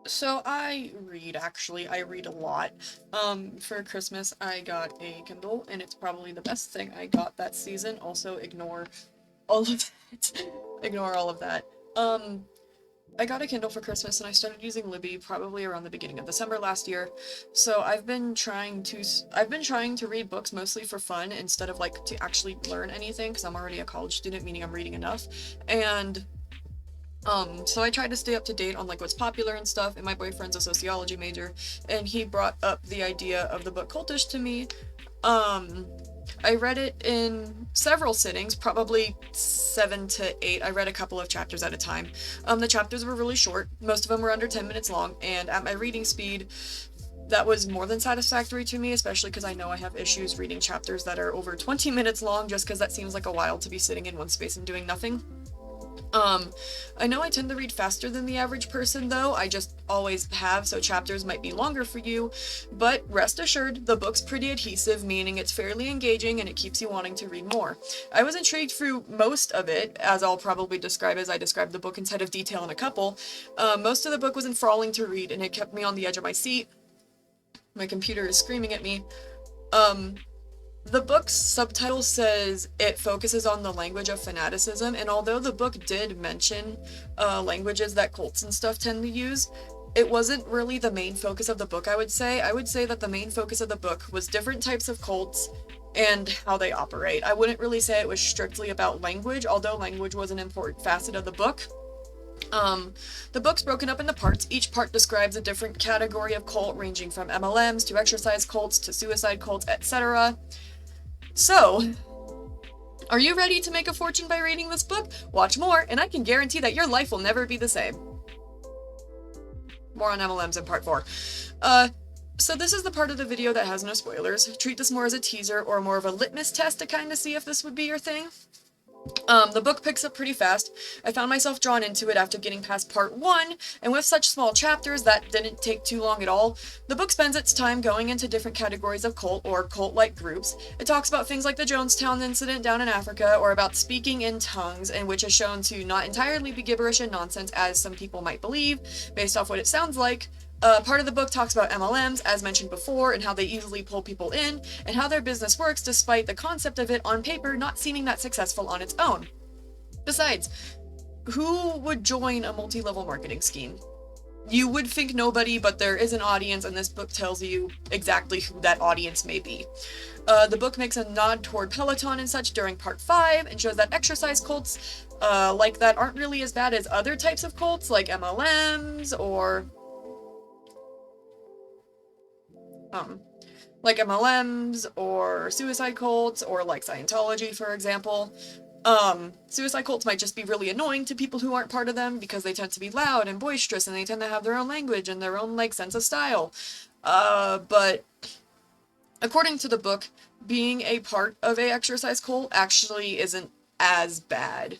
So I read, actually. I read a lot. For Christmas I got a Kindle, and it's probably the best thing I got that season. Also, ignore all of that. Ignore all of that. Um, I got a Kindle for Christmas and I started using Libby probably around the beginning of December last year. So I've been trying to read books mostly for fun instead of like to actually learn anything because I'm already a college student, meaning I'm reading enough. And so I tried to stay up to date on like what's popular and stuff, and my boyfriend's a sociology major, and he brought up the idea of the book Cultish to me. Um, I read it in several sittings, probably 7 to 8. I read a couple of chapters at a time. The chapters were really short. Most of them were under 10 minutes long, and at my reading speed, that was more than satisfactory to me, especially because I know I have issues reading chapters that are over 20 minutes long, just because that seems like a while to be sitting in one space and doing nothing. Um, I know I tend to read faster than the average person, though. I just always have, so chapters might be longer for you. But rest assured, the book's pretty adhesive, meaning it's fairly engaging and it keeps you wanting to read more. I was intrigued through most of it, as I'll probably describe as I described the book instead of detail in a couple. Most of the book was enthralling to read, and it kept me on the edge of my seat. My computer is screaming at me. Um, the book's subtitle says it focuses on the language of fanaticism, and although the book did mention languages that cults and stuff tend to use, it wasn't really the main focus of the book, I would say. I would say that the main focus of the book was different types of cults and how they operate. I wouldn't really say it was strictly about language, although language was an important facet of the book. Um, the book's broken up into parts. Each part describes a different category of cult, ranging from MLMs to exercise cults to suicide cults, etc. So, are you ready to make a fortune by reading this book? Watch more, and I can guarantee that your life will never be the same. More on MLMs in part 4. So this is the part of the video that has no spoilers. Treat this more as a teaser or more of a litmus test to kind of see if this would be your thing. The book picks up pretty fast. I found myself drawn into it after getting past part 1, and with such small chapters, that didn't take too long at all. The book spends its time going into different categories of cult, or cult-like groups. It talks about things like the Jonestown incident down in Africa, or about speaking in tongues, and which is shown to not entirely be gibberish and nonsense as some people might believe, based off what it sounds like. Part of the book talks about MLMs, as mentioned before, and how they easily pull people in, and how their business works despite the concept of it on paper not seeming that successful on its own. Besides, who would join a multi-level marketing scheme? You would think nobody, but there is an audience, and this book tells you exactly who that audience may be. The book makes a nod toward Peloton and such during part 5, and shows that exercise cults like that aren't really as bad as other types of cults, like MLMs, or like MLMs or suicide cults or like Scientology, for example. Suicide cults might just be really annoying to people who aren't part of them because they tend to be loud and boisterous and they tend to have their own language and their own like sense of style. But according to the book, being a part of a exercise cult actually isn't as bad.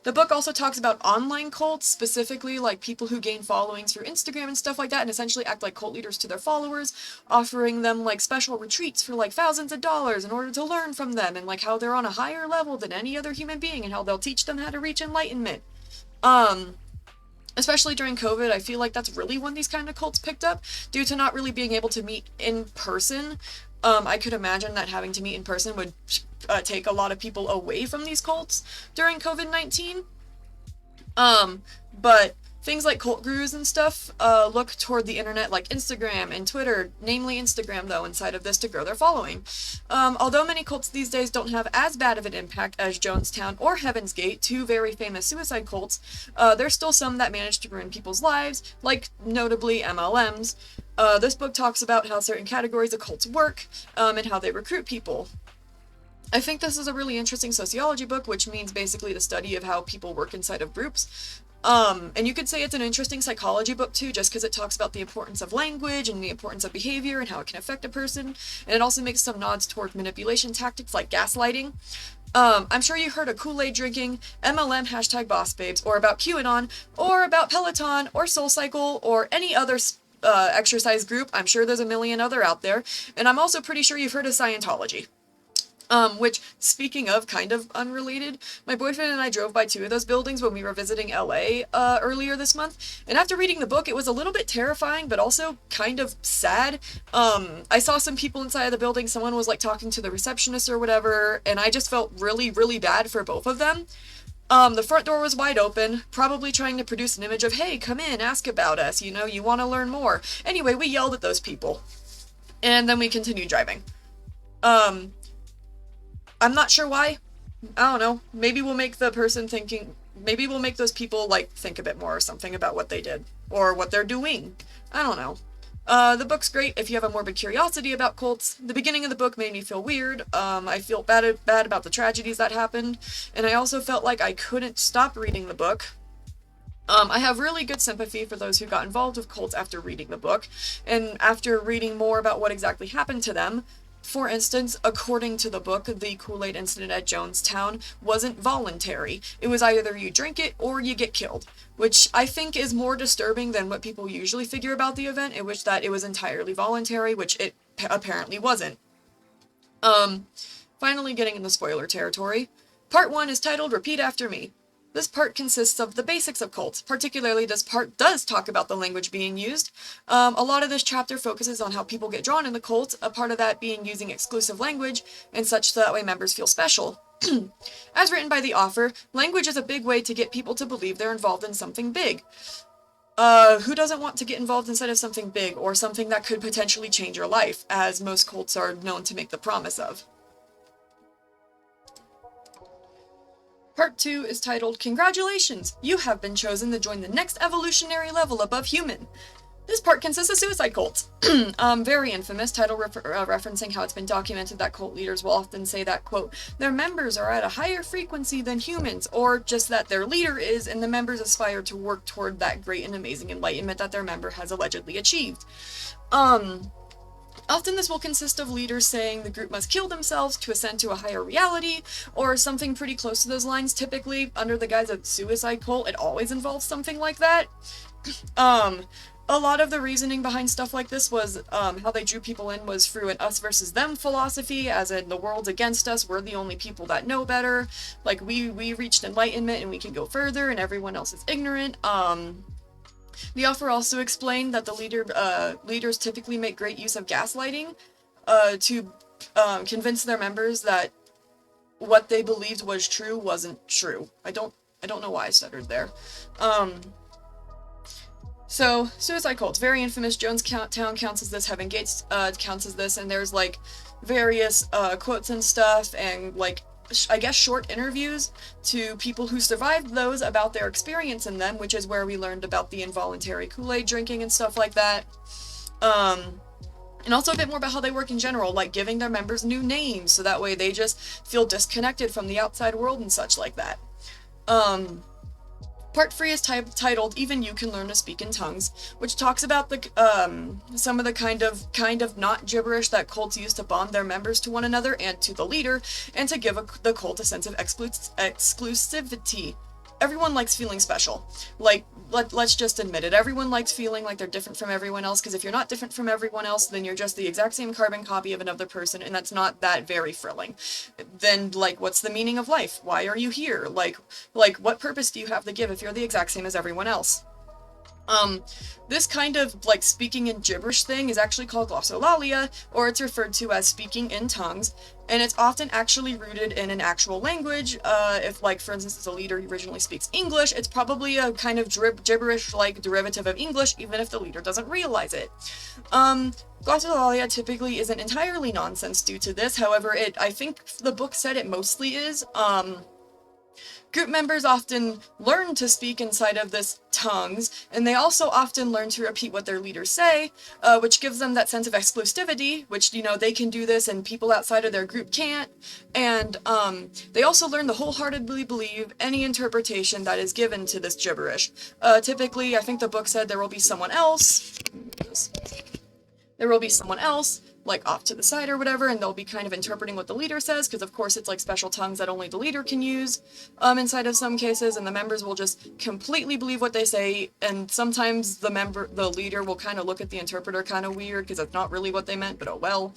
The book also talks about online cults, specifically like people who gain followings through Instagram and stuff like that, and essentially act like cult leaders to their followers, offering them like special retreats for like thousands of dollars in order to learn from them, and like how they're on a higher level than any other human being, and how they'll teach them how to reach enlightenment. Especially during COVID, I feel like that's really when these kind of cults picked up, due to not really being able to meet in person. I could imagine that having to meet in person would take a lot of people away from these cults during COVID-19. But things like cult gurus and stuff look toward the internet like Instagram and Twitter, namely Instagram though, inside of this to grow their following. Although many cults these days don't have as bad of an impact as Jonestown or Heaven's Gate, two very famous suicide cults, there's still some that manage to ruin people's lives, like notably MLMs. This book talks about how certain categories of cults work, and how they recruit people. I think this is a really interesting sociology book, which means basically the study of how people work inside of groups. And you could say it's an interesting psychology book too, just because it talks about the importance of language and the importance of behavior and how it can affect a person. And it also makes some nods toward manipulation tactics like gaslighting. I'm sure you heard of Kool-Aid drinking, MLM hashtag boss babes, or about QAnon, or about Peloton, or SoulCycle, or any other exercise group. I'm sure there's a million other out there. And I'm also pretty sure you've heard of Scientology. Which, speaking of kind of unrelated, my boyfriend and I drove by two of those buildings when we were visiting LA earlier this month, and after reading the book, it was a little bit terrifying, but also kind of sad. I saw some people inside of the building, someone was like talking to the receptionist or whatever, and I just felt really, really bad for both of them. The front door was wide open, probably trying to produce an image of, hey, come in, ask about us, you know, you want to learn more. Anyway, we yelled at those people, and then we continued driving. I'm not sure why. I don't know. Maybe we'll make the person thinking, maybe we'll make those people, like, think a bit more or something about what they did. Or what they're doing. I don't know. The book's great if you have a morbid curiosity about cults. The beginning of the book made me feel weird. I feel bad about the tragedies that happened. And I also felt like I couldn't stop reading the book. I have really good sympathy for those who got involved with cults after reading the book. And after reading more about what exactly happened to them. For instance, according to the book, the Kool-Aid incident at Jonestown wasn't voluntary. It was either you drink it or you get killed, which I think is more disturbing than what people usually figure about the event, in which that it was entirely voluntary, which it apparently wasn't. Finally getting in the spoiler territory. Part 1 is titled Repeat After Me. This part consists of the basics of cults. Particularly, this part does talk about the language being used. A lot of this chapter focuses on how people get drawn in the cult, a part of that being using exclusive language, and such so that way members feel special. As written by the author, language is a big way to get people to believe they're involved in something big. Who doesn't want to get involved inside of something big, or something that could potentially change your life, as most cults are known to make the promise of? Part 2 is titled, Congratulations! You have been chosen to join the next evolutionary level above human. This part consists of suicide cults. Very infamous, title referencing how it's been documented that cult leaders will often say that, quote, their members are at a higher frequency than humans, or just that their leader is, and the members aspire to work toward that great and amazing enlightenment that their member has allegedly achieved. Often this will consist of leaders saying the group must kill themselves to ascend to a higher reality, or something pretty close to those lines. Typically, under the guise of suicide cult, it always involves something like that. A lot of the reasoning behind stuff like this was, how they drew people in was through an us versus them philosophy, as in the world's against us, we're the only people that know better, like we reached enlightenment and we can go further and everyone else is ignorant. The author also explained that the leaders typically make great use of gaslighting to convince their members that what they believed was true wasn't true. I don't know why I stuttered there. So, suicide cults, very infamous. Jonestown counts as this, Heaven Gates counts as this, and there's like various quotes and stuff, and like I guess short interviews to people who survived those about their experience in them, which is where we learned about the involuntary Kool-Aid drinking and stuff like that. And also a bit more about how they work in general, like giving their members new names, so that way they just feel disconnected from the outside world and such like that. Part 3 is titled Even You Can Learn to Speak in Tongues, which talks about the some of the kind of not gibberish that cults use to bond their members to one another and to the leader, and to give the cult a sense of exclusivity. Everyone likes feeling special. Like, let's just admit it. Everyone likes feeling like they're different from everyone else, because if you're not different from everyone else, then you're just the exact same carbon copy of another person, and that's not that very thrilling. Then, like, what's the meaning of life? Why are you here? Like, what purpose do you have to give if you're the exact same as everyone else? This kind of, like, speaking in gibberish thing is actually called glossolalia, or it's referred to as speaking in tongues, and it's often actually rooted in an actual language. If, like, for instance, a leader originally speaks English, it's probably a kind of gibberish-like derivative of English, even if the leader doesn't realize it. Glossolalia typically isn't entirely nonsense due to this, however, I think the book said it mostly is. Group members often learn to speak inside of this tongues, and they also often learn to repeat what their leaders say, which gives them that sense of exclusivity, which, you know, they can do this and people outside of their group can't, and they also learn to wholeheartedly believe any interpretation that is given to this gibberish. Typically, I think the book said there will be someone else, like off to the side or whatever, and they'll be kind of interpreting what the leader says, because of course it's like special tongues that only the leader can use inside of some cases, and the members will just completely believe what they say, and sometimes the leader will kind of look at the interpreter kind of weird, because it's not really what they meant, but oh well.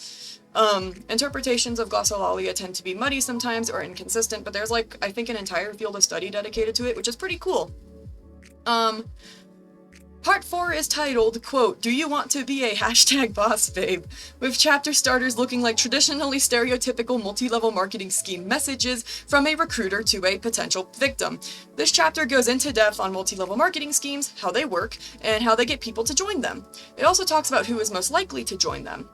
Interpretations of glossolalia tend to be muddy sometimes or inconsistent, but there's like, I think, an entire field of study dedicated to it, which is pretty cool. Part 4 is titled, quote, "Do you want to be a #boss babe?" with chapter starters looking like traditionally stereotypical multi-level marketing scheme messages from a recruiter to a potential victim. This chapter goes into depth on multi-level marketing schemes, how they work, and how they get people to join them. It also talks about who is most likely to join them.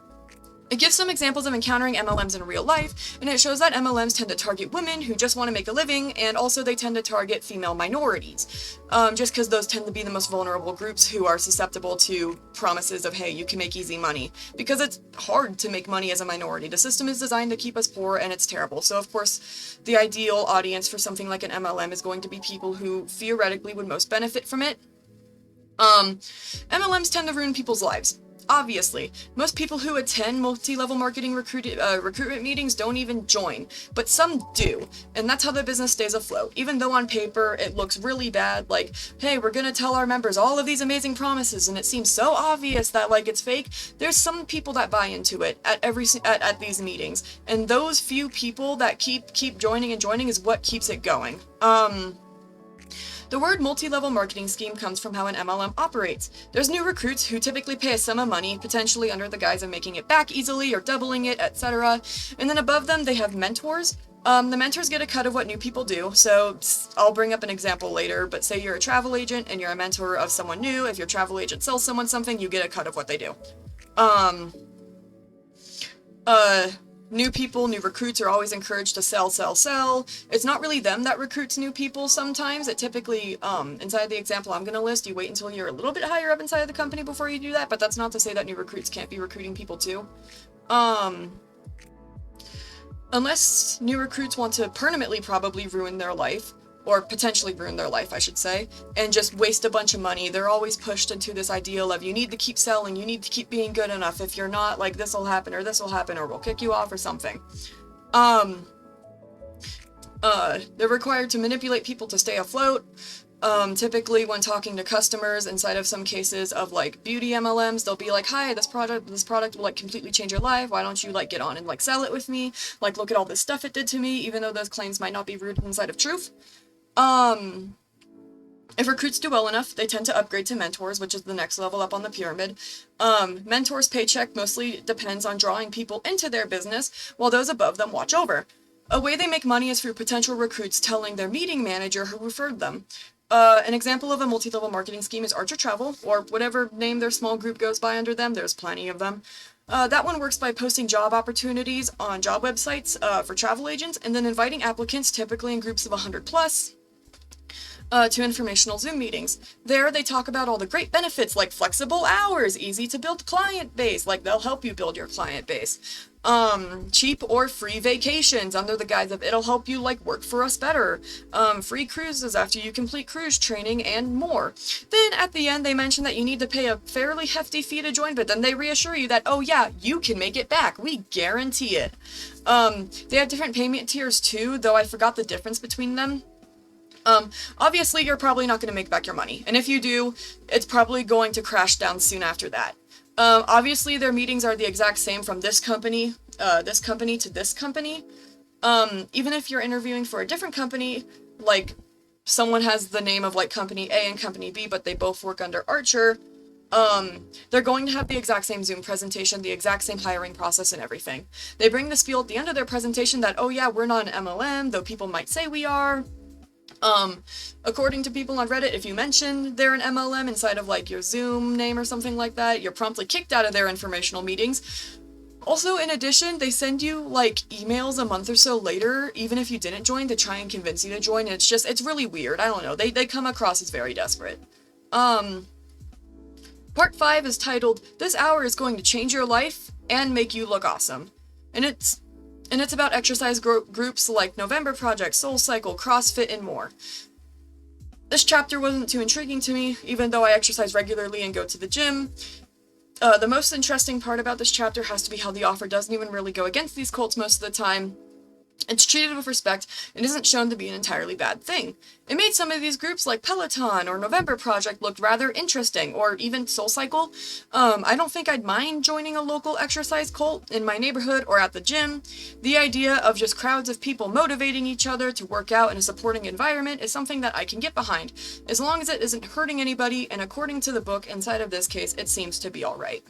It gives some examples of encountering MLMs in real life, and it shows that MLMs tend to target women who just want to make a living, and also they tend to target female minorities, just because those tend to be the most vulnerable groups who are susceptible to promises of, hey, you can make easy money, because it's hard to make money as a minority. The system is designed to keep us poor, and it's terrible. So, of course, the ideal audience for something like an MLM is going to be people who theoretically would most benefit from it. MLMs tend to ruin people's lives. Obviously, most people who attend multi-level marketing recruitment meetings don't even join, but some do, and that's how the business stays afloat. Even though on paper it looks really bad, like, hey, we're gonna tell our members all of these amazing promises, and it seems so obvious that like it's fake. There's some people that buy into it at these meetings, and those few people that keep joining and joining is what keeps it going. The word multi-level marketing scheme comes from how an MLM operates. There's new recruits who typically pay a sum of money, potentially under the guise of making it back easily or doubling it, etc. And then above them, they have mentors. The mentors get a cut of what new people do. So I'll bring up an example later, but say you're a travel agent and you're a mentor of someone new. If your travel agent sells someone something, you get a cut of what they do. New people, new recruits are always encouraged to sell. It's not really them that recruits new people sometimes. It typically, inside the example I'm going to list, you wait until you're a little bit higher up inside of the company before you do that, but that's not to say that new recruits can't be recruiting people too. Unless new recruits want to permanently probably ruin their life, or potentially ruin their life, I should say, and just waste a bunch of money. They're always pushed into this ideal of you need to keep selling, you need to keep being good enough. If you're not, like, this will happen, or we'll kick you off, or something. They're required to manipulate people to stay afloat. Typically when talking to customers, inside of some cases of like beauty MLMs, they'll be like, hi, this product will like completely change your life. Why don't you like get on and like sell it with me? Like, look at all this stuff it did to me, even though those claims might not be rooted inside of truth. If recruits do well enough, they tend to upgrade to mentors, which is the next level up on the pyramid. Mentors' paycheck mostly depends on drawing people into their business, while those above them watch over. A way they make money is through potential recruits telling their meeting manager who referred them. An example of a multi-level marketing scheme is Archer Travel, or whatever name their small group goes by under them. There's plenty of them. That one works by posting job opportunities on job websites for travel agents, and then inviting applicants, typically in groups of 100 plus, to informational Zoom meetings. There, they talk about all the great benefits like flexible hours, easy to build client base, like they'll help you build your client base. Cheap or free vacations under the guise of it'll help you like work for us better. Free cruises after you complete cruise training and more. Then at the end, they mention that you need to pay a fairly hefty fee to join, but then they reassure you that, oh yeah, you can make it back. We guarantee it. They have different payment tiers too, though I forgot the difference between them. Obviously, you're probably not going to make back your money, and if you do, it's probably going to crash down soon after that. Obviously, their meetings are the exact same from this company to this company. Even if you're interviewing for a different company, like someone has the name of like company A and company B, but they both work under Archer, they're going to have the exact same Zoom presentation, the exact same hiring process and everything. They bring the spiel at the end of their presentation that, oh yeah, we're not an MLM, though people might say we are. According to people on Reddit, if you mention they're an MLM inside of like your Zoom name or something like that, you're promptly kicked out of their informational meetings. Also, in addition, they send you like emails a month or so later, even if you didn't join, to try and convince you to join. And it's really weird. I don't know. They come across as very desperate. Part 5 is titled, "This hour is going to change your life and make you look awesome." And it's about exercise groups like November Project, Soul Cycle, CrossFit, and more. This chapter wasn't too intriguing to me, even though I exercise regularly and go to the gym. The most interesting part about this chapter has to be how the author doesn't even really go against these cults most of the time. It's treated with respect and isn't shown to be an entirely bad thing. It made some of these groups like Peloton or November Project look rather interesting, or even SoulCycle. I don't think I'd mind joining a local exercise cult in my neighborhood or at the gym. The idea of just crowds of people motivating each other to work out in a supporting environment is something that I can get behind, as long as it isn't hurting anybody, and according to the book, inside of this case, it seems to be alright.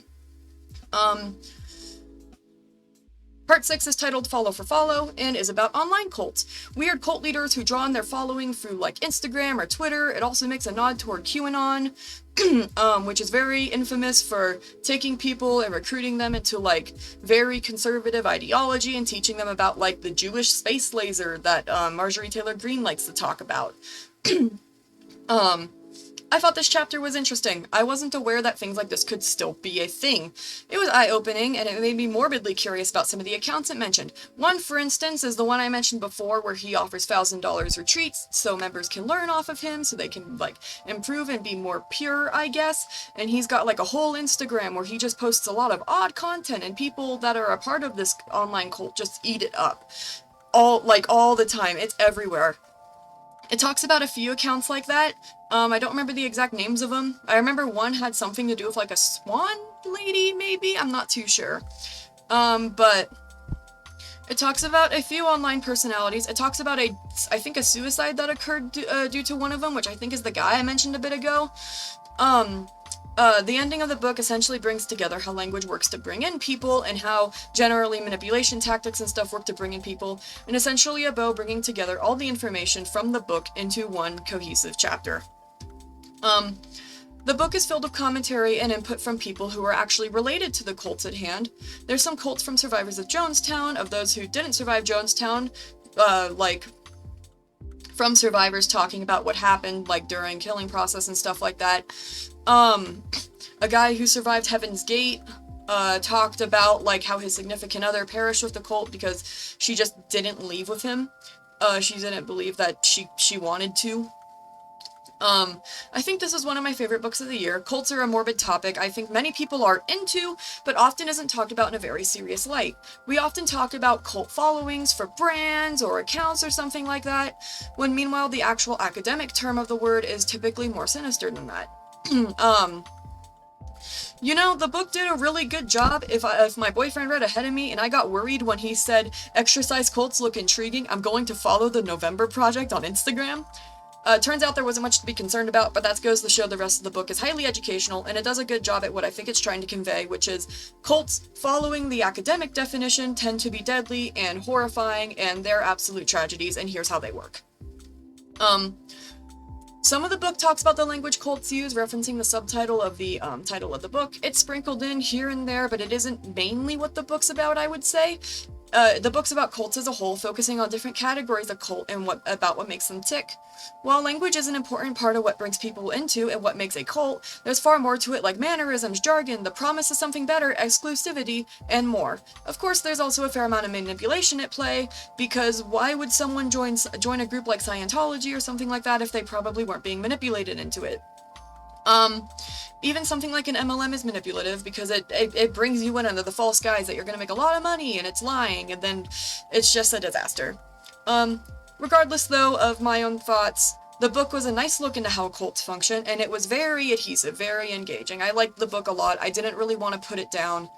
Part 6 is titled Follow for Follow, and is about online cults. Weird cult leaders who draw on their following through like Instagram or Twitter. It also makes a nod toward QAnon, which is very infamous for taking people and recruiting them into like very conservative ideology and teaching them about like the Jewish space laser that Marjorie Taylor Greene likes to talk about. I thought this chapter was interesting. I wasn't aware that things like this could still be a thing. It was eye-opening, and it made me morbidly curious about some of the accounts it mentioned. One, for instance, is the one I mentioned before, where he offers $1,000 retreats so members can learn off of him, so they can, like, improve and be more pure, I guess. And he's got, like, a whole Instagram where he just posts a lot of odd content, and people that are a part of this online cult just eat it up. All the time. It's everywhere. It talks about a few accounts like that. I don't remember the exact names of them. I remember one had something to do with like a swan lady, maybe? I'm not too sure. But it talks about a few online personalities. It talks about I think a suicide that occurred due to one of them, which I think is the guy I mentioned a bit ago. The ending of the book essentially brings together how language works to bring in people, and how generally manipulation tactics and stuff work to bring in people, and essentially a bow bringing together all the information from the book into one cohesive chapter. The book is filled with commentary and input from people who are actually related to the cults at hand. There's some cults from survivors of Jonestown, of those who didn't survive Jonestown, from survivors talking about what happened, like, during killing process and stuff like that. A guy who survived Heaven's Gate, talked about, like, how his significant other perished with the cult because she just didn't leave with him. She didn't believe that she wanted to. I think this is one of my favorite books of the year. Cults are a morbid topic I think many people are into, but often isn't talked about in a very serious light. We often talk about cult followings for brands or accounts or something like that, when meanwhile the actual academic term of the word is typically more sinister than that. You know, the book did a really good job. If my boyfriend read ahead of me and I got worried when he said, "Exercise cults look intriguing, I'm going to follow the November Project on Instagram." Turns out there wasn't much to be concerned about, but that goes to show the rest of the book is highly educational, and it does a good job at what I think it's trying to convey, which is cults, following the academic definition, tend to be deadly and horrifying, and they're absolute tragedies, and here's how they work. Some of the book talks about the language cults use, referencing the subtitle of the title of the book. It's sprinkled in here and there, but it isn't mainly what the book's about, I would say. The book's about cults as a whole, focusing on different categories of cult and about what makes them tick. While language is an important part of what brings people into and what makes a cult, there's far more to it, like mannerisms, jargon, the promise of something better, exclusivity, and more. Of course, there's also a fair amount of manipulation at play, because why would someone join a group like Scientology or something like that if they probably weren't being manipulated into it? Even something like an MLM is manipulative, because it brings you in under the false guise that you're gonna make a lot of money, and it's lying, and then it's just a disaster. Regardless, though, of my own thoughts, the book was a nice look into how cults function, and it was very adhesive, very engaging. I liked the book a lot. I didn't really want to put it down.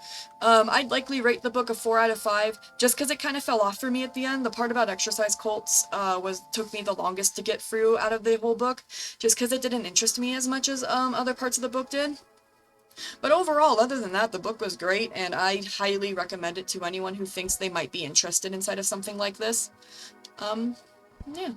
I'd likely rate the book a 4 out of 5, just because it kind of fell off for me at the end. The part about exercise cults took me the longest to get through out of the whole book, just because it didn't interest me as much as other parts of the book did. But overall, other than that, the book was great, and I highly recommend it to anyone who thinks they might be interested inside of something like this. Yeah.